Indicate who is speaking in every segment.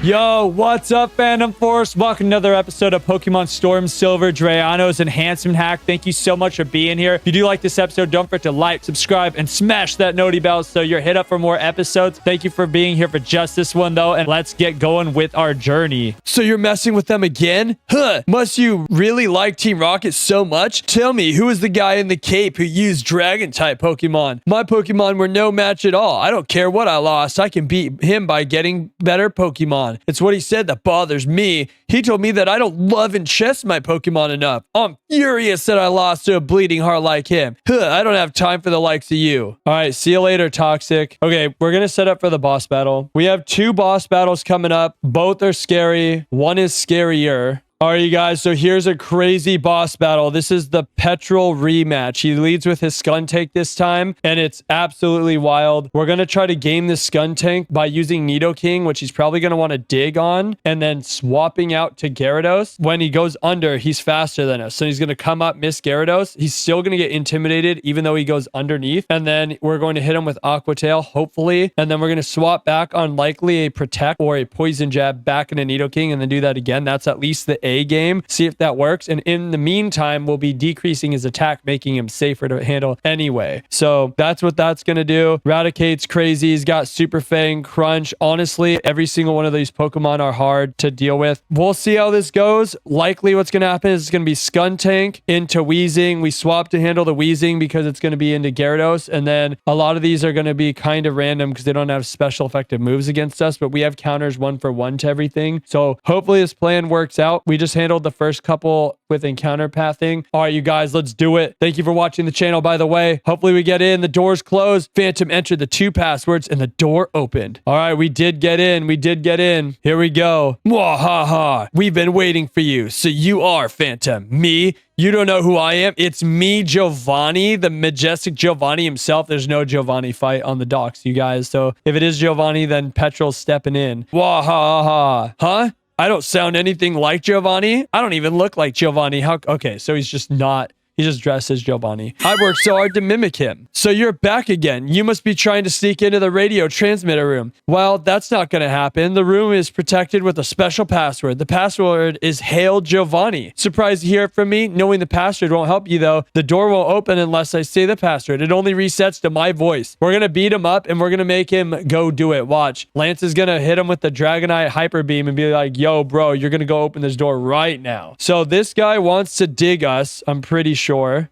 Speaker 1: Yo, what's up, Phantom Force? Welcome to another episode of Pokemon Stormsilver, Drayano's enhancement hack. Thank you so much for being here. If you do like this episode, don't forget to like, subscribe, and smash that noti bell so you're hit up for more episodes. Thank you for being here for just this one, though, and let's get going with our journey. So you're messing with them again? Huh, must you really like Team Rocket so much? Tell me, who is the guy in the cape who used Dragon-type Pokemon? My Pokemon were no match at all. I don't care what I lost. I can beat him by getting better Pokemon. It's what he said that bothers me. He told me that I don't love and chest my Pokemon enough. I'm furious that I lost to a bleeding heart like him. Huh, I don't have time for the likes of you. All right, see you later, Toxic. Okay, we're going to set up for the boss battle. We have 2 boss battles coming up. Both are scary. One is scarier. All right, you guys, so here's a crazy boss battle. This is the Petrel rematch. He leads with his Skuntank this time, and it's absolutely wild. We're going to try to game this Skuntank by using Nidoking, which he's probably going to want to dig on, and then swapping out to Gyarados. When he goes under, he's faster than us. So he's going to come up, miss Gyarados. He's still going to get intimidated, even though he goes underneath. And then we're going to hit him with Aqua Tail, hopefully. And then we're going to swap back on likely a Protect or a Poison Jab back into Nidoking, and then do that again. That's at least the A game. See if that works. And in the meantime, we'll be decreasing his attack, making him safer to handle anyway. So that's what that's going to do. Raticate's crazy. He's got Super Fang, Crunch. Honestly, every single one of these Pokemon are hard to deal with. We'll see how this goes. Likely what's going to happen is it's going to be Skuntank into Weezing. We swap to handle the Weezing because it's going to be into Gyarados. And then a lot of these are going to be kind of random because they don't have special effective moves against us, but we have counters 1-for-1 to everything. So hopefully this plan works out. We just handled the first couple with encounter pathing. All right, you guys, let's do it. Thank you for watching the channel, by the way. Hopefully we get in. The door's closed. Phantom entered the 2 passwords and the door opened. All right, we did get in. We did get in. Here we go. Mwahaha. We've been waiting for you. So you are Phantom. Me? You don't know who I am? It's me, Giovanni, the majestic Giovanni himself. There's no Giovanni fight on the docks, you guys. So if it is Giovanni, then Petrel's stepping in. Wahaha. Huh? I don't sound anything like Giovanni. I don't even look like Giovanni. How? Okay, so he's just not. He just dressed as Giovanni. I worked so hard to mimic him. So you're back again. You must be trying to sneak into the radio transmitter room. Well, that's not going to happen. The room is protected with a special password. The password is Hail Giovanni. Surprised to hear it from me? Knowing the password won't help you, though. The door won't open unless I say the password. It only resets to my voice. We're going to beat him up, and we're going to make him go do it. Watch. Lance is going to hit him with the Dragonite Hyper Beam and be like, yo, bro, you're going to go open this door right now. So this guy wants to dig us, I'm pretty sure.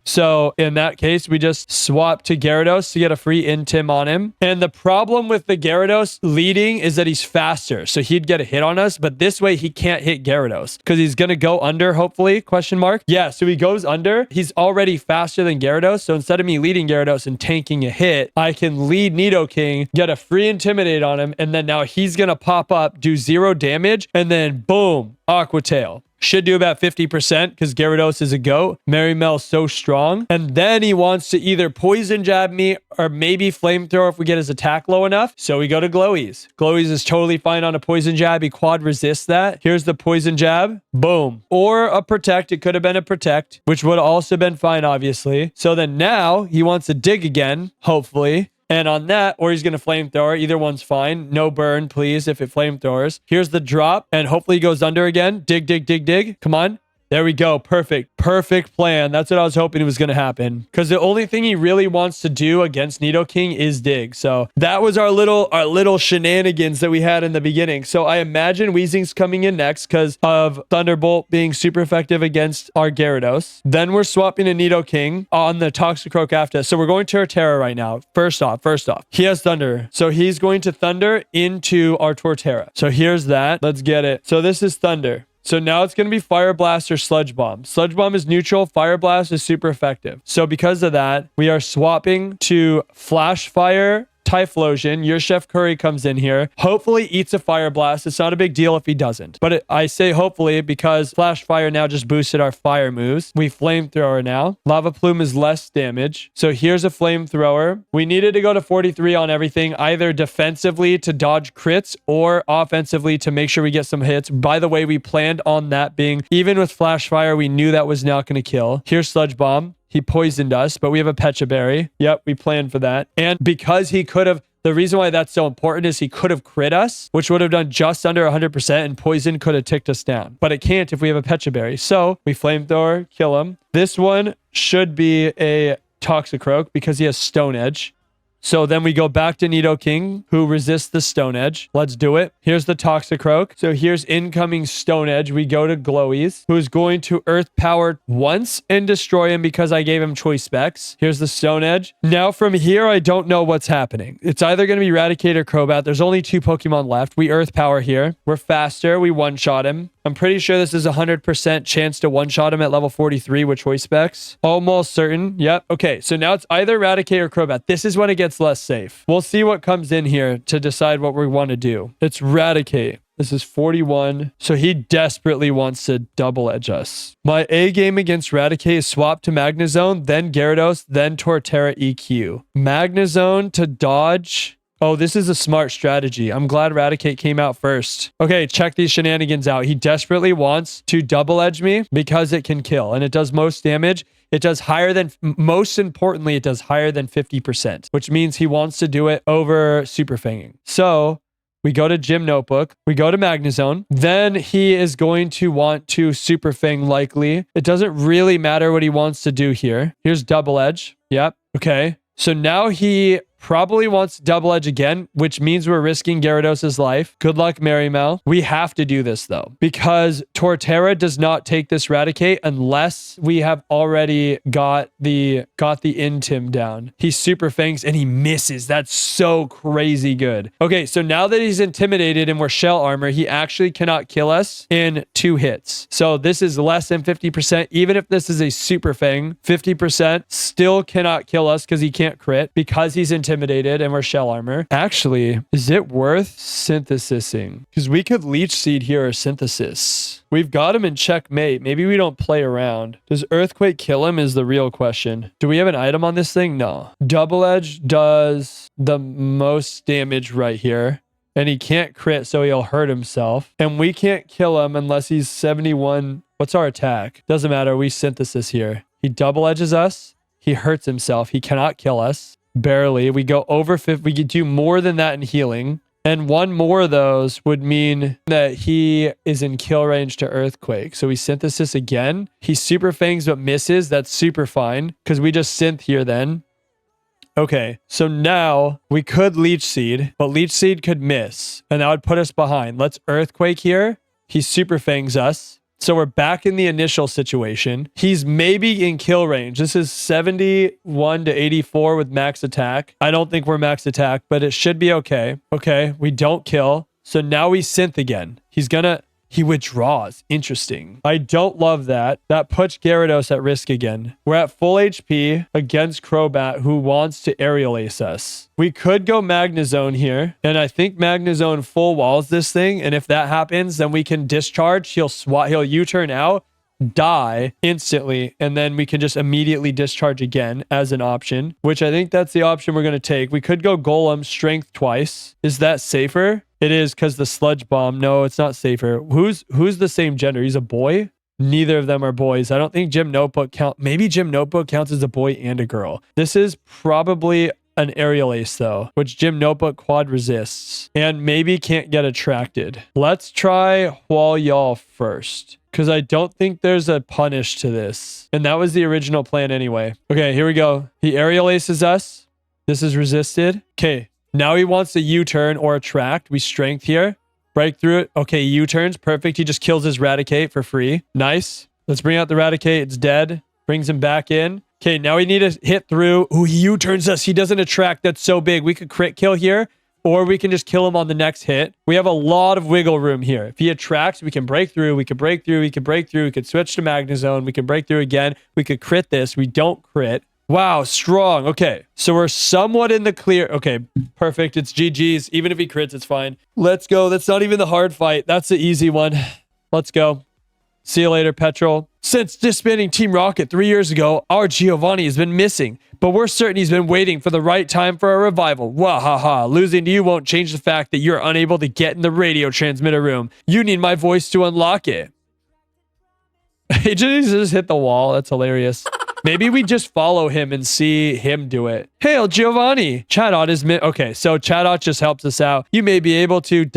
Speaker 1: So in that case, we just swap to Gyarados to get a free Intim on him. And the problem with the Gyarados leading is that he's faster. So he'd get a hit on us, but this way he can't hit Gyarados because he's going to go under, hopefully, question mark. Yeah, so he goes under. He's already faster than Gyarados. So instead of me leading Gyarados and tanking a hit, I can lead Nidoking, get a free Intimidate on him, and then now he's going to pop up, do 0 damage, and then boom, Aqua Tail. Should do about 50% because Gyarados is a goat. Marimel's so strong. And then he wants to either Poison Jab me or maybe Flamethrower if we get his attack low enough. So we go to Glowies. Glowies is totally fine on a Poison Jab. He quad resists that. Here's the Poison Jab. Boom. Or a Protect. It could have been a Protect, which would have also been fine, obviously. So then now he wants to dig again, hopefully. And on that, or he's going to Flamethrower. Either one's fine. No burn, please, if it Flamethrowers. Here's the drop, and hopefully he goes under again. Dig, dig, dig, dig. Come on. There we go. Perfect. Perfect plan. That's what I was hoping was going to happen. Because the only thing he really wants to do against Nidoking is dig. So that was our little shenanigans that we had in the beginning. So I imagine Weezing's coming in next because of Thunderbolt being super effective against our Gyarados. Then we're swapping to Nidoking on the Toxicroak after. So we're going Torterra right now. First off, he has Thunder. So he's going to Thunder into our Torterra. So here's that. Let's get it. So this is Thunder. So now it's going to be Fire Blast or Sludge Bomb. Sludge Bomb is neutral. Fire Blast is super effective. So because of that, we are swapping to Flash Fire Typhlosion. Your Chef Curry comes in here. Hopefully eats a Fire Blast. It's not a big deal if he doesn't. But I say hopefully because Flash Fire now just boosted our fire moves. We Flamethrower now. Lava Plume is less damage. So here's a Flamethrower. We needed to go to 43 on everything, either defensively to dodge crits or offensively to make sure we get some hits. By the way, we planned on that being, even with Flash Fire, we knew that was not going to kill. Here's Sludge Bomb. He poisoned us, but we have a Pecha Berry. Yep, we planned for that. And because he could have The reason why that's so important is he could have crit us, which would have done just under 100%, and poison could have ticked us down. But it can't if we have a Petra Berry. So we flamethrower, kill him. This one should be a Toxicroak because he has Stone Edge. So then we go back to Nidoking, who resists the Stone Edge. Let's do it. Here's the Toxicroak. So here's incoming Stone Edge. We go to Glowies, who is going to Earth Power once and destroy him because I gave him choice specs. Here's the Stone Edge. Now from here, I don't know what's happening. It's either going to be Raticate or Crobat. There's only 2 Pokemon left. We Earth Power here. We're faster. We one-shot him. I'm pretty sure this is a 100% chance to one-shot him at level 43 with choice specs. Almost certain. Yep. Okay, so now it's either Raticate or Crobat. This is when it gets less safe. We'll see what comes in here to decide what we want to do. It's Raticate. This is 41. So he desperately wants to double edge us. My A game against Raticate is swap to Magnezone, then Gyarados, then Torterra EQ. Magnezone to dodge. Oh, this is a smart strategy. I'm glad Raticate came out first. Okay, check these shenanigans out. He desperately wants to double edge me because it can kill and it does most damage. It does higher than, most importantly, it does higher than 50%, which means he wants to do it over Super Fanging. So we go to Gym Notebook. We go to Magnezone. Then he is going to want to Super Fang likely. It doesn't really matter what he wants to do here. Here's Double Edge. Yep. Okay. So now he probably wants Double Edge again, which means we're risking Gyarados' life. Good luck, Marymel. We have to do this, though, because Torterra does not take this Raticate unless we have already got the Intim down. He Super Fangs and he misses. That's so crazy good. Okay, so now that he's intimidated and we're Shell Armor, he actually cannot kill us in 2 hits. So this is less than 50%. Even if this is a Super Fang, 50% still cannot kill us because he can't crit because he's intimidated and we're Shell Armor. Actually, is it worth synthesizing? Because we could Leech Seed here or Synthesis. We've got him in checkmate. Maybe we don't play around. Does Earthquake kill him is the real question. Do we have an item on this thing? No. Double Edge does the most damage right here. And he can't crit, so he'll hurt himself. And we can't kill him unless he's 71. What's our attack? Doesn't matter. We Synthesis here. He double edges us. He hurts himself. He cannot kill us. Barely. We go over 50. We could do more than that in healing. And one more of those would mean that he is in kill range to Earthquake. So we Synthesis again. He Super Fangs but misses. That's super fine because we just Synth here then. Okay, so now we could Leech Seed, but Leech Seed could miss, and that would put us behind. Let's Earthquake here. He Super Fangs us. So we're back in the initial situation. He's maybe in kill range. This is 71 to 84 with max attack. I don't think we're max attack, but it should be okay. Okay, we don't kill. So now we Synth again. He withdraws. Interesting. I don't love that. That puts Gyarados at risk again. We're at full HP against Crobat, who wants to Aerial Ace us. We could go Magnezone here, and I think Magnezone full walls this thing, and if that happens, then we can discharge. He'll U-turn out, die instantly, and then we can just immediately discharge again as an option, which I think that's the option we're going to take. We could go Golem Strength twice. Is that safer? It is because the Sludge Bomb. No, it's not safer. Who's the same gender? He's a boy? Neither of them are boys. I don't think Gym Notebook count. Maybe Gym Notebook counts as a boy and a girl. This is probably an Aerial Ace though, which Gym Notebook quad resists and maybe can't get attracted. Let's try Hualyal first because I don't think there's a punish to this. And that was the original plan anyway. Okay, here we go. He Aerial Aces us. This is resisted. Okay. Now he wants to U-turn or attract. We Strength here. Break through it. Okay, U-turns. Perfect. He just kills his Raticate for free. Nice. Let's bring out the Raticate. It's dead. Brings him back in. Okay, now we need to hit through. Ooh, he U-turns us. He doesn't attract. That's so big. We could crit kill here, or we can just kill him on the next hit. We have a lot of wiggle room here. If he attracts, we can break through. We could break through. We could break through. We could switch to Magnezone. We can break through again. We could crit this. We don't crit. Wow, strong. Okay, so we're somewhat in the clear. Okay, perfect. It's GG's. Even if he crits, it's fine. Let's go. That's not even the hard fight. That's the easy one. Let's go. See you later, Petrel. Since disbanding Team Rocket 3 years ago, our Giovanni has been missing, but we're certain he's been waiting for the right time for a revival. Wahaha. Losing to you won't change the fact that you're unable to get in the radio transmitter room. You need my voice to unlock it. He just hit the wall. That's hilarious. Maybe we just follow him and see him do it. Hail, Giovanni. Chatot is okay, so Chatot just helps us out. You may be able to ...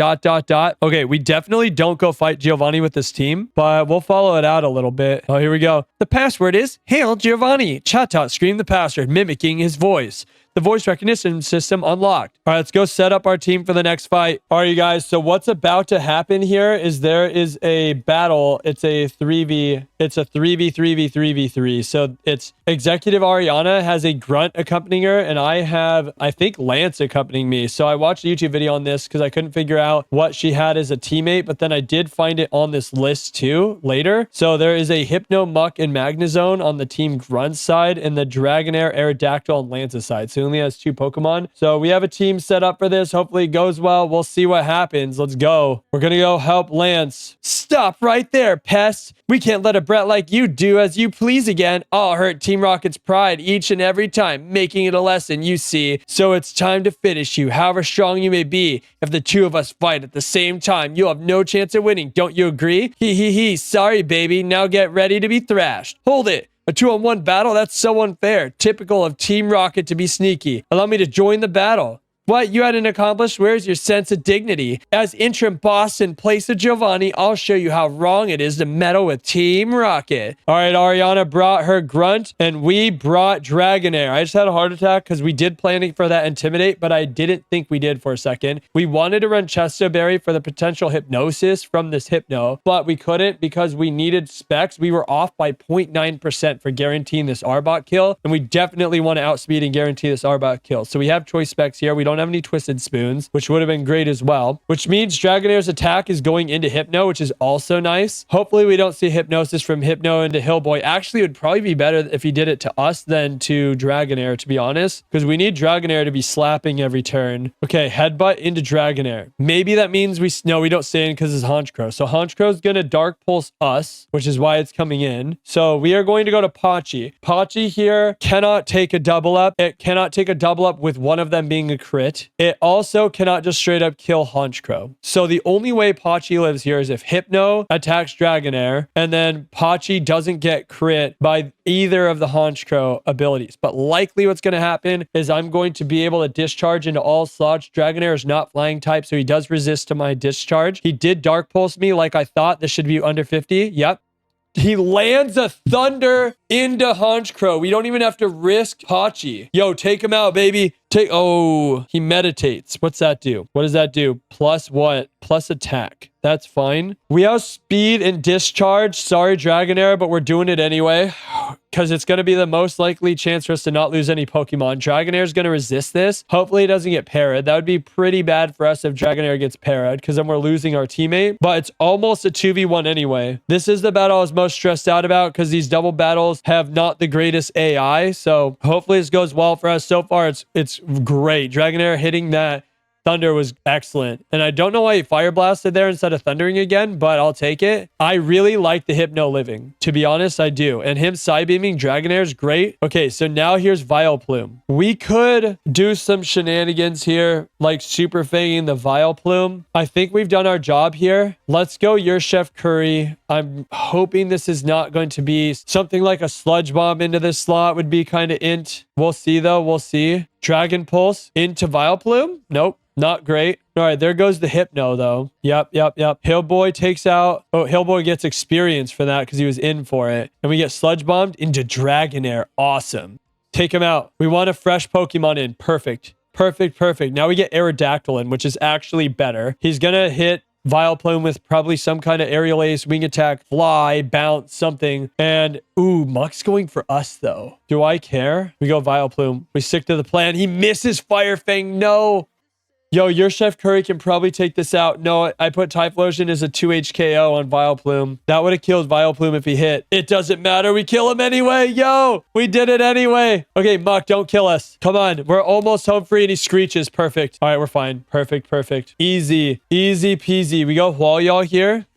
Speaker 1: Okay, we definitely don't go fight Giovanni with this team, but we'll follow it out a little bit. Oh, here we go. The password is Hail, Giovanni. Chatot screamed the password, mimicking his voice. The voice recognition system unlocked. All right, let's go set up our team for the next fight. All right, you guys. So what's about to happen here is there is a battle. It's a 3v. It's a 3v3v3v3. So it's Executive Ariana has a grunt accompanying her, and I have, I think, Lance accompanying me. So I watched a YouTube video on this because I couldn't figure out what she had as a teammate, but then I did find it on this list too later. So there is a Hypno, Muck, and Magnezone on the team grunt side, and the Dragonair, Aerodactyl, and Lance's side. So only has 2 Pokemon. So we have a team set up for this. Hopefully it goes well. We'll see what happens. Let's go. We're gonna go help Lance. Stop right there, pest. We can't let a brat like you do as you please again. I'll hurt Team Rocket's pride each and every time, making it a lesson, you see. So it's time to finish you, however strong you may be. If the 2 of us fight at the same time, you'll have no chance of winning. Don't you agree? Hee. Sorry, baby. Now get ready to be thrashed. Hold it. A 2-on-1 battle? That's so unfair. Typical of Team Rocket to be sneaky. Allow me to join the battle. What? You hadn't accomplished? Where's your sense of dignity? As interim boss in place of Giovanni, I'll show you how wrong it is to meddle with Team Rocket. All right, Ariana brought her grunt, and we brought Dragonair. I just had a heart attack because we did planning for that Intimidate, but I didn't think we did for a second. We wanted to run Chesto Berry for the potential Hypnosis from this Hypno, but we couldn't because we needed specs. We were off by 0.9% for guaranteeing this Arbok kill, and we definitely want to outspeed and guarantee this Arbok kill. So we have choice specs here. We don't have any Twisted Spoons, which would have been great as well, which means Dragonair's attack is going into Hypno, which is also nice. Hopefully we don't see Hypnosis from Hypno into Hillboy. Actually, it would probably be better if he did it to us than to Dragonair, to be honest, because we need Dragonair to be slapping every turn. Okay, Headbutt into Dragonair. Maybe that means we don't stay in because it's Honchkrow. So Honchkrow's gonna Dark Pulse us, which is why it's coming in. So we are going to go to Pachi. Pachi here cannot take a double up. It cannot take a double up with one of them being a crit. It also cannot just straight up kill Honchkrow. So the only way Pachi lives here is if Hypno attacks Dragonair, and then Pachi doesn't get crit by either of the Honchkrow abilities. But likely what's going to happen is I'm going to be able to discharge into all slots. Dragonair is not flying type, so he does resist to my discharge. He did Dark Pulse me like I thought. This should be under 50. Yep. He lands a Thunder into Honchkrow. We don't even have to risk Pachi. Yo, take him out, baby. Oh, he meditates. What's that do? What does that do? Plus what? Plus attack. That's fine. We have speed and discharge. Sorry, Dragonair, but we're doing it anyway because it's going to be the most likely chance for us to not lose any Pokemon. Dragonair is going to resist this. Hopefully it doesn't get parried. That would be pretty bad for us if Dragonair gets parried because then we're losing our teammate, but it's almost a 2v1 anyway. This is the battle I was most stressed out about because these double battles have not the greatest AI. So hopefully this goes well for us. So far, it's great. Dragonair hitting that Thunder was excellent. And I don't know why he Fire Blasted there instead of Thundering again, but I'll take it. I really like the Hypno living. To be honest, I do. And him Psybeaming Dragonair is great. Okay, so now here's Vileplume. We could do some shenanigans here, like Super Fanging the Vileplume. I think we've done our job here. Let's go your Chef Curry. I'm hoping this is not going to be something like a Sludge Bomb into this slot would be kind of int. We'll see though. We'll see. Dragon Pulse into Vileplume. Nope. Not great. All right, there goes the Hypno, though. Yep. Hillboy takes out... Oh, Hillboy gets experience for that because he was in for it. And we get Sludge Bombed into Dragonair. Awesome. Take him out. We want a fresh Pokemon in. Perfect. Now we get Aerodactyl in, which is actually better. He's going to hit Vileplume with probably some kind of Aerial Ace, Wing Attack, Fly, Bounce, something. And, ooh, Muck's going for us, though. Do I care? We go Vileplume. We stick to the plan. He misses Fire Fang. No. Yo, your Chef Curry can probably take this out. No, I put Typhlosion as a 2 HKO on Vileplume. That would have killed Vileplume if he hit. It doesn't matter. We kill him anyway. Yo, we did it anyway. Okay, Muck, don't kill us. Come on. We're almost home free and he screeches. Perfect. All right, we're fine. Perfect. Easy peasy. We go Walyall here.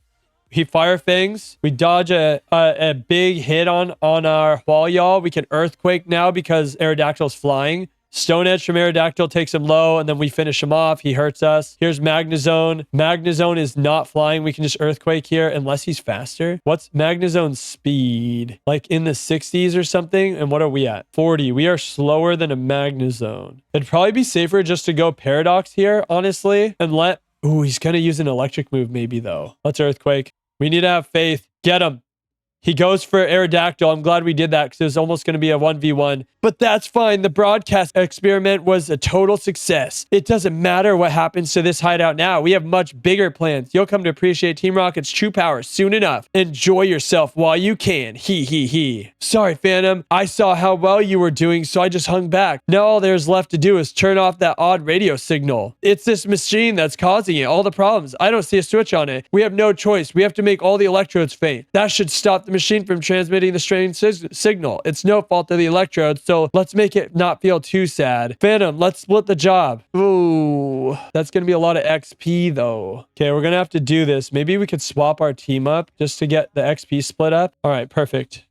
Speaker 1: He Fire Fangs. We dodge a big hit on our Walyall. We can Earthquake now because Aerodactyl's flying. Stone Edge from Aerodactyl takes him low, and then we finish him off. He hurts us. Here's Magnezone. Magnezone is not flying. We can just Earthquake here unless he's faster. What's Magnezone's speed? Like in the 60s or something? And what are we at? 40. We are slower than a Magnezone. It'd probably be safer just to go Paradox here, honestly, and let... Ooh, he's going to use an electric move maybe, though. Let's Earthquake. We need to have faith. Get him. He goes for Aerodactyl. I'm glad we did that because it was almost going to be a 1v1. But that's fine. The broadcast experiment was a total success. It doesn't matter what happens to this hideout now. We have much bigger plans. You'll come to appreciate Team Rocket's true power soon enough. Enjoy yourself while you can. He. Sorry, Phantom. I saw how well you were doing, so I just hung back. Now all there's left to do is turn off that odd radio signal. It's this machine that's causing it. All the problems. I don't see a switch on it. We have no choice. We have to make all the electrodes faint. That should stop the machine from transmitting the strange signal. It's no fault of the electrodes, so let's make it not feel too sad. Phantom, let's split the job. Ooh, that's gonna be a lot of XP though. Okay, we're gonna have to do this. Maybe we could swap our team up just to get the XP split up. All right, perfect.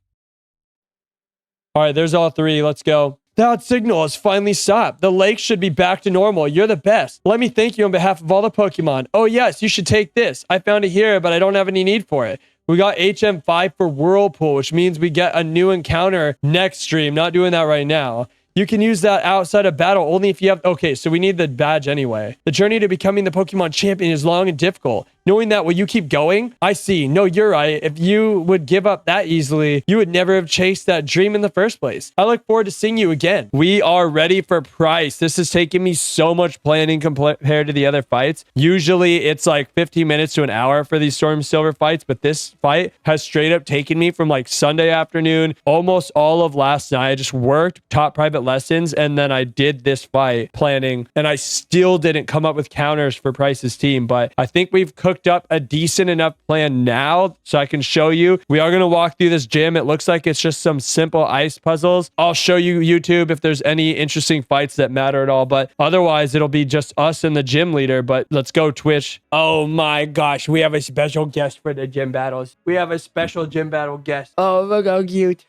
Speaker 1: All right, there's all three. Let's go. That signal has finally stopped. The lake should be back to normal. You're the best. Let me thank you on behalf of all the Pokemon. Oh yes, you should take this. I found it here, but I don't have any need for it. We got HM5 for Whirlpool, which means we get a new encounter next stream. Not doing that right now. You can use that outside of battle only if you have... Okay, so we need the badge anyway. The journey to becoming the Pokemon champion is long and difficult. Knowing that, will you keep going? I see. No, you're right. If you would give up that easily, you would never have chased that dream in the first place. I look forward to seeing you again. We are ready for Pryce. This has taken me so much planning compared to the other fights. Usually, it's like 15 minutes to an hour for these Stormsilver fights, but this fight has straight up taken me from like Sunday afternoon, almost all of last night. I just worked, taught private lessons, and then I did this fight planning, and I still didn't come up with counters for Pryce's team, but I think we've cooked up a decent enough plan now so I can show you. We are going to walk through this gym. It looks like it's just some simple ice puzzles. I'll show you YouTube if there's any interesting fights that matter at all, but otherwise it'll be just us and the gym leader. But let's go, Twitch. Oh my gosh, we have a special guest for the gym battles. We have a special gym battle guest. Oh, look how cute.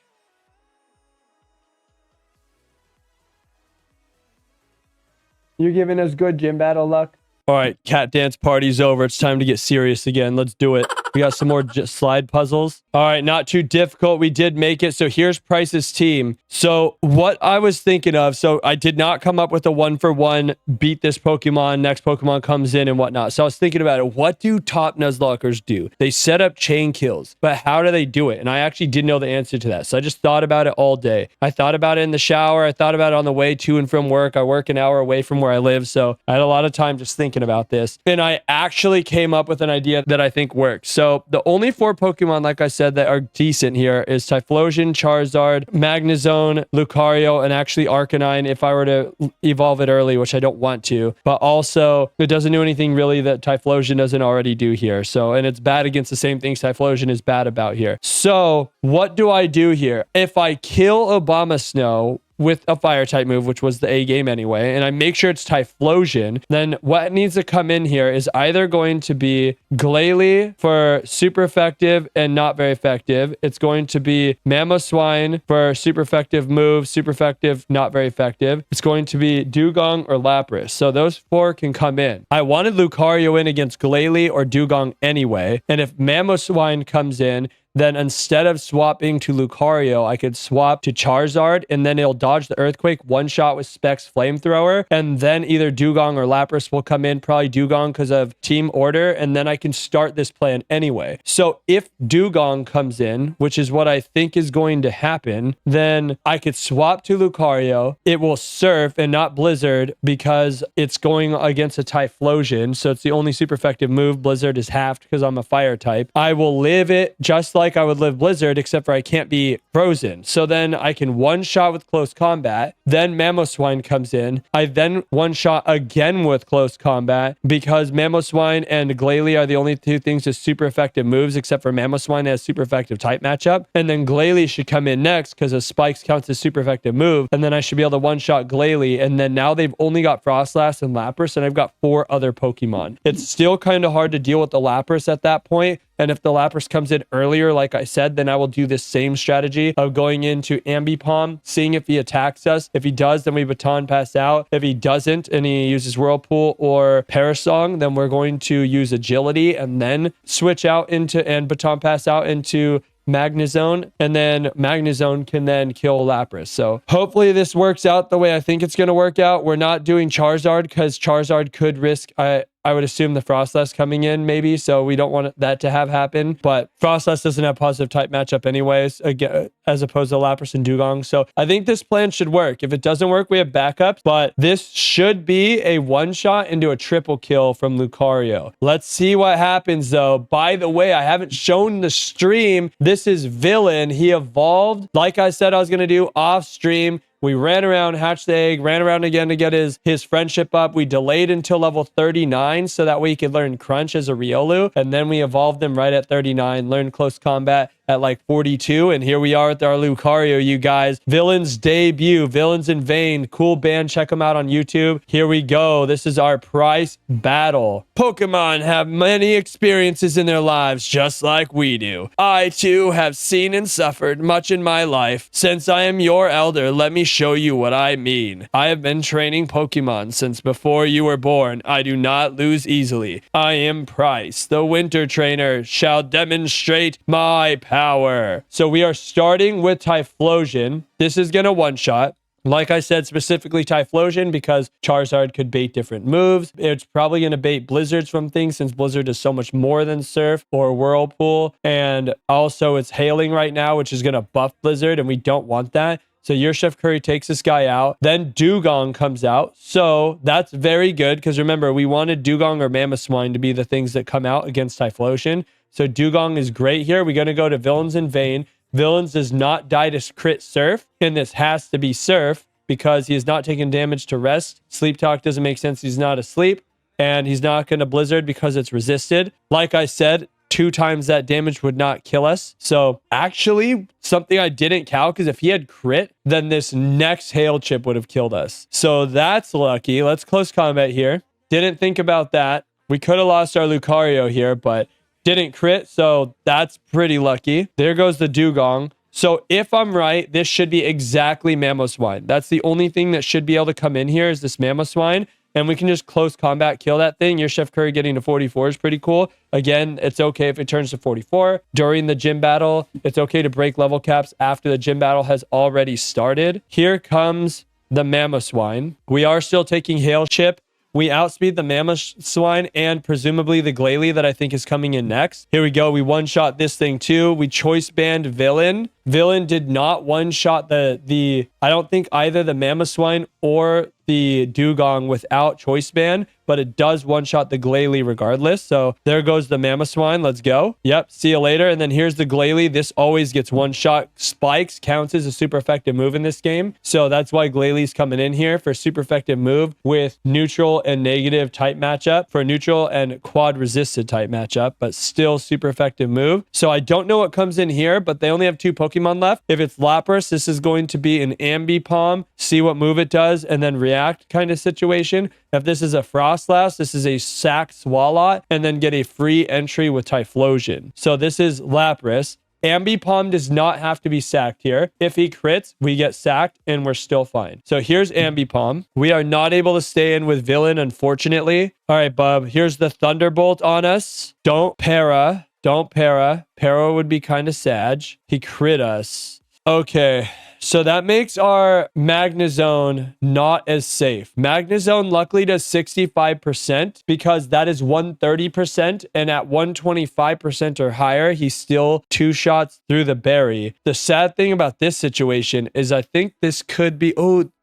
Speaker 1: You're giving us good gym battle luck. All right, cat dance party's over. It's time to get serious again. Let's do it. We got some more slide puzzles. All right, not too difficult. We did make it. So here's Pryce's team. So what I was thinking of, so I did not come up with a 1-for-1, beat this Pokemon, next Pokemon comes in and whatnot. So I was thinking about it. What do top Nuzlockers do? They set up chain kills, but how do they do it? And I actually didn't know the answer to that. So I just thought about it all day. I thought about it in the shower. I thought about it on the way to and from work. I work an hour away from where I live. So I had a lot of time just thinking about this. And I actually came up with an idea that I think works. So the only 4 Pokemon, like I said, that are decent here is Typhlosion, Charizard, Magnezone, Lucario, and actually Arcanine if I were to evolve it early, which I don't want to. But also, it doesn't do anything really that Typhlosion doesn't already do here. So, and it's bad against the same things Typhlosion is bad about here. So, what do I do here? If I kill Abomasnow with a fire type move, which was the A game anyway, and I make sure it's Typhlosion, then what needs to come in here is either going to be Glalie for super effective and not very effective. It's going to be Mamoswine for super effective move, super effective, not very effective. It's going to be Dugong or Lapras. So those 4 can come in. I wanted Lucario in against Glalie or Dugong anyway, and if Mamoswine comes in, then instead of swapping to Lucario, I could swap to Charizard, and then it'll dodge the Earthquake, one shot with Specs Flamethrower, and then either Dugong or Lapras will come in, probably Dugong because of team order, and then I can start this plan anyway. So if Dugong comes in, which is what I think is going to happen, then I could swap to Lucario. It will Surf and not Blizzard because it's going against a Typhlosion, so it's the only super effective move. Blizzard is halved because I'm a fire type. I will live it just like I would live Blizzard, except for I can't be frozen. So then I can one shot with close combat. Then Mamoswine comes in. I then one shot again with close combat because Mamoswine and Glalie are the only 2 things with super effective moves, except for Mamoswine has super effective type matchup. And then Glalie should come in next because a Spikes counts as super effective move. And then I should be able to one shot Glalie. And then now they've only got Frostlass and Lapras, and I've got 4 other Pokemon. It's still kind of hard to deal with the Lapras at that point. And if the Lapras comes in earlier, like I said, then I will do this same strategy of going into Ambipom, seeing if he attacks us. If he does, then we baton pass out. If he doesn't and he uses Whirlpool or Parasong, then we're going to use Agility and then switch out into and baton pass out into Magnezone, and then Magnezone can then kill Lapras. So hopefully this works out the way I think it's going to work out. We're not doing Charizard because Charizard could risk, I would assume, the Frostlass coming in maybe, so we don't want that to have happen. But Frostlass doesn't have positive type matchup anyways, again, as opposed to Lapras and Dugong. So I think this plan should work. If it doesn't work, we have backups, but this should be a one-shot into a triple kill from Lucario. Let's see what happens though. By the way, I haven't shown the stream. This is Villain. He evolved, like I said I was going to do off stream. We ran around, hatched the egg, ran around again to get his friendship up. We delayed until level 39 so that way he could learn Crunch as a Riolu. And then we evolved him right at 39, learned Close Combat at like 42. And here we are with our Lucario, you guys. Villain's debut, Villains in Vain. Cool band. Check them out on YouTube. Here we go. This is our Pryce battle. Pokemon have many experiences in their lives, just like we do. I, too, have seen and suffered much in my life. Since I am your elder, let me show you what I mean. I have been training Pokemon since before you were born. I do not lose easily. I am Pryce, the winter trainer, shall demonstrate my power. So we are starting with Typhlosion. This is gonna one-shot. Like I said, specifically Typhlosion because Charizard could bait different moves. It's probably going to bait Blizzards from things since Blizzard is so much more than Surf or Whirlpool. And also it's hailing right now, which is going to buff Blizzard, and we don't want that. So your Chef Curry takes this guy out. Then Dugong comes out. So that's very good because remember, we wanted Dugong or Mamoswine to be the things that come out against Typhlosion. So Dugong is great here. We're going to go to Villains in Vain. Villains does not die to crit Surf, and this has to be Surf because he is not taking damage to rest. Sleep Talk doesn't make sense. He's not asleep, and he's not going to Blizzard because it's resisted. Like I said, 2 times that damage would not kill us. So actually, something I didn't count because if he had crit, then this next Hail Chip would have killed us. So that's lucky. Let's Close Combat here. Didn't think about that. We could have lost our Lucario here, but didn't crit, so that's pretty lucky. There goes the Dugong. So if I'm right, this should be exactly Mamoswine. That's the only thing that should be able to come in here is this Mamoswine, and we can just Close Combat kill that thing. Your Chef Curry getting to 44 is pretty cool. Again, it's okay if it turns to 44 during the gym battle. It's okay to break level caps after the gym battle has already started. Here comes the Mamoswine. We are still taking Hail Chip. We outspeed the Mamoswine and presumably the Glalie that I think is coming in next. Here we go. We one-shot this thing too. We choice banned Villain. Villain did not one-shot the I don't think either the Mamoswine or the Dugong without choice ban, but it does one-shot the Glalie regardless. So there goes the Mamoswine. Let's go. Yep. See you later. And then here's the Glalie. This always gets one-shot. Spikes counts as a super effective move in this game. So that's why Glalie's coming in here for super effective move with neutral and negative type matchup, for neutral and quad resisted type matchup, but still super effective move. So I don't know what comes in here, but they only have 2 Pokemon left. If it's Lapras, this is going to be an Ambipom, see what move it does, and then react kind of situation. If this is a Frostlass, this is a Sack Swalot, and then get a free entry with Typhlosion. So this is Lapras. Ambipom does not have to be sacked here. If he crits, we get sacked and we're still fine. So here's Ambipom. We are not able to stay in with Villain, unfortunately. All right, bub. Here's the Thunderbolt on us. Don't para. Don't para. Para would be kind of sad. He crit us. Okay. So that makes our Magnezone not as safe. Magnezone luckily does 65% because that is 130%. And at 125% or higher, he's still 2 shots through the berry. The sad thing about this situation is I think this could be,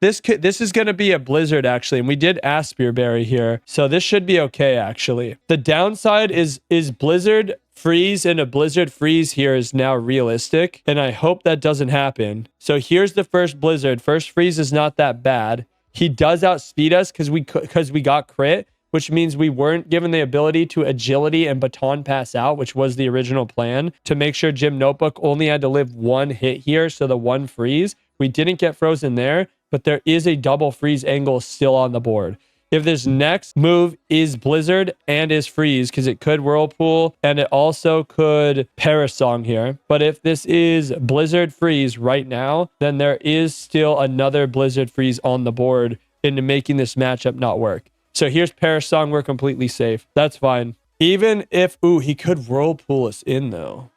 Speaker 1: this is going to be a Blizzard actually. And we did Aspire Berry here. So this should be okay actually. The downside is Blizzard freeze, and a Blizzard freeze here is now realistic, and I hope that doesn't happen. So here's the first Blizzard. First freeze is not that bad. He does outspeed us because we got crit, which means we weren't given the ability to agility and baton pass out, which was the original plan, to make sure Gym Notebook only had to live 1 hit here, so the 1 freeze. We didn't get frozen there, but there is a double freeze angle still on the board. if this next move is Blizzard and is Freeze, because it could Whirlpool and it also could Parasong here. But if this is Blizzard Freeze right now, then there is still another Blizzard Freeze on the board into making this matchup not work. So here's Parasong. We're completely safe. That's fine. Even if, ooh, he could Whirlpool us in though.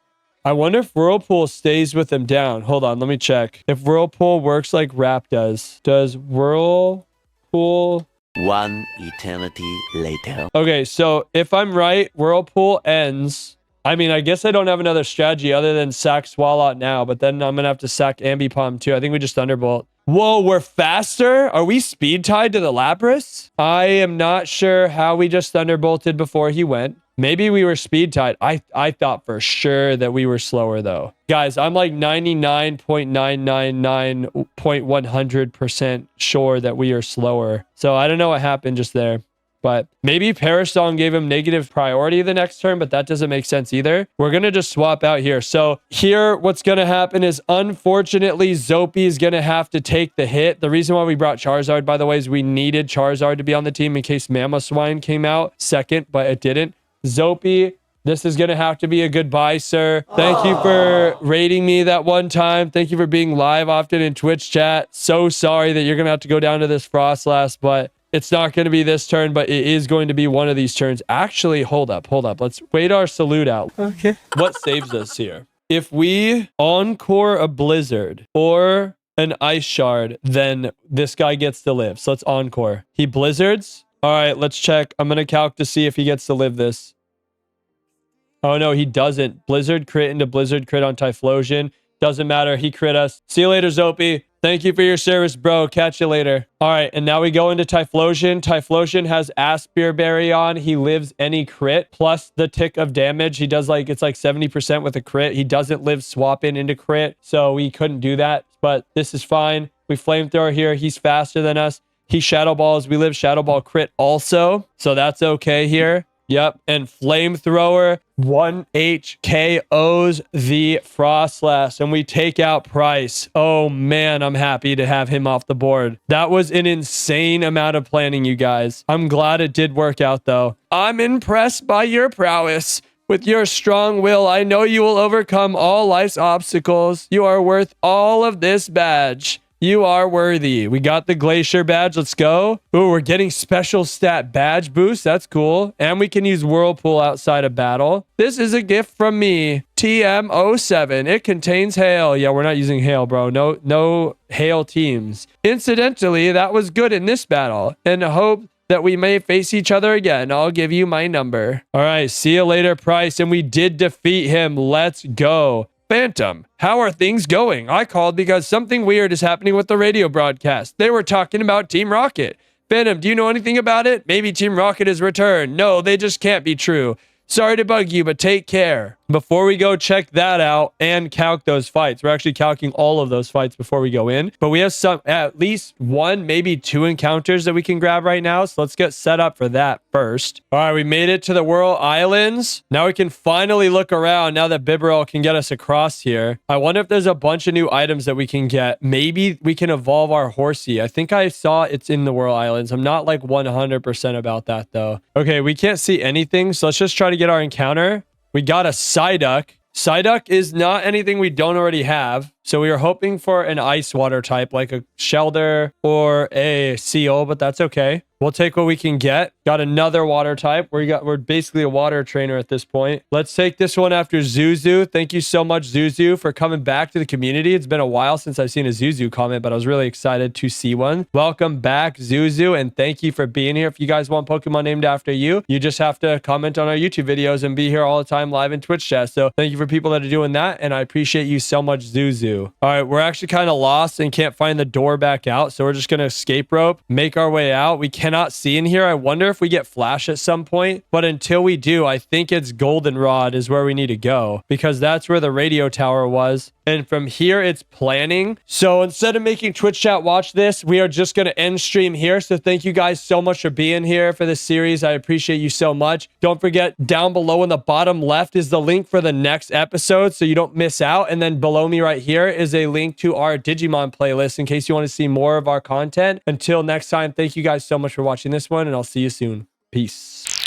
Speaker 1: I wonder if Whirlpool stays with him down. Hold on, let me check. If Whirlpool works like Wrap does Whirlpool...
Speaker 2: One eternity later.
Speaker 1: Okay, so if I'm right, Whirlpool ends. I mean, I guess I don't have another strategy other than sack Swalot now, but then I'm going to have to sack Ambipom too. I think we just Thunderbolt. Whoa, we're faster? Are we speed tied to the Lapras? I am not sure how we just Thunderbolted before he went. Maybe we were speed tied. I thought for sure that we were slower though. Guys, I'm like 99.999.100% sure that we are slower. So I don't know what happened just there. But maybe Parasong gave him negative priority the next turn, but that doesn't make sense either. We're going to just swap out here. So here, what's going to happen is, unfortunately, Zopi is going to have to take the hit. The reason why we brought Charizard, by the way, is we needed Charizard to be on the team in case Mamoswine came out second, but it didn't. Zopi, this is going to have to be a goodbye, sir. Thank you for rating me that one time. Thank you for being live often in Twitch chat. So sorry that you're going to have to go down to this Frostlass, but it's not going to be this turn, but it is going to be one of these turns. Actually, hold up. Let's wait our salute out. Okay. What saves us here? If we encore a Blizzard or an Ice Shard, then this guy gets to live. So let's encore. He Blizzards. All right, let's check. I'm going to calc to see if he gets to live this. Oh, no, he doesn't. Blizzard crit into Blizzard crit on Typhlosion. Doesn't matter. He crit us. See you later, Zopi. Thank you for your service, bro. Catch you later. All right, and now we go into Typhlosion. Typhlosion has Aspire Berry on. He lives any crit plus the tick of damage. He does it's like 70% with a crit. He doesn't live swap into crit, so we couldn't do that, but this is fine. We Flamethrower here. He's faster than us. He Shadow Balls. We live Shadow Ball crit also, so that's okay here. Yep, and Flamethrower 1H KOs the Frostlass, and we take out Pryce. Oh man, I'm happy to have him off the board. That was an insane amount of planning, you guys. I'm glad it did work out though. I'm impressed by your prowess. With your strong will, I know you will overcome all life's obstacles. You are worth all of this badge. You are worthy. We got the Glacier badge. Let's go. Ooh, we're getting special stat badge boost. That's cool. And we can use Whirlpool outside of battle. This is a gift from me. TM07. It contains hail. Yeah, we're not using hail, bro. No hail teams. Incidentally, that was good in this battle. And I hope that we may face each other again. I'll give you my number. All right. See you later, Pryce. And we did defeat him. Let's go. Phantom, how are things going? I called because something weird is happening with the radio broadcast. They were talking about Team Rocket. Phantom, do you know anything about it? Maybe Team Rocket has returned. No, they just can't be true. Sorry to bug you, but take care. Before we go check that out and calc those fights, we're actually calculating all of those fights before we go in, but we have at least one, maybe two encounters that we can grab right now. So let's get set up for that first. All right, we made it to the Whirl Islands. Now we can finally look around now that Bibarel can get us across here. I wonder if there's a bunch of new items that we can get. Maybe we can evolve our Horsey. I think I saw it's in the Whirl Islands. I'm not like 100% about that though. Okay, we can't see anything. So let's just try to get our encounter. We got a Psyduck. Psyduck is not anything we don't already have. So we were hoping for an ice water type like a Shelder or a Seal, but that's okay. We'll take what we can get. Got another water type. We're basically a water trainer at this point. Let's take this one after Zuzu. Thank you so much, Zuzu, for coming back to the community. It's been a while since I've seen a Zuzu comment, but I was really excited to see one. Welcome back, Zuzu, and thank you for being here. If you guys want Pokemon named after you, you just have to comment on our YouTube videos and be here all the time live in Twitch chat. So thank you for people that are doing that, and I appreciate you so much, Zuzu. All right, we're actually kind of lost and can't find the door back out, so we're just going to escape rope, make our way out. We cannot see in here. I wonder if we get Flash at some point, but until we do, I think it's Goldenrod is where we need to go because that's where the radio tower was. And from here, it's planning. So instead of making Twitch chat watch this, we are just going to end stream here. So thank you guys so much for being here for this series. I appreciate you so much. Don't forget, down below in the bottom left is the link for the next episode so you don't miss out. And then below me right here is a link to our Digimon playlist in case you want to see more of our content. Until next time, thank you guys so much for watching this one, and I'll see you soon. Peace.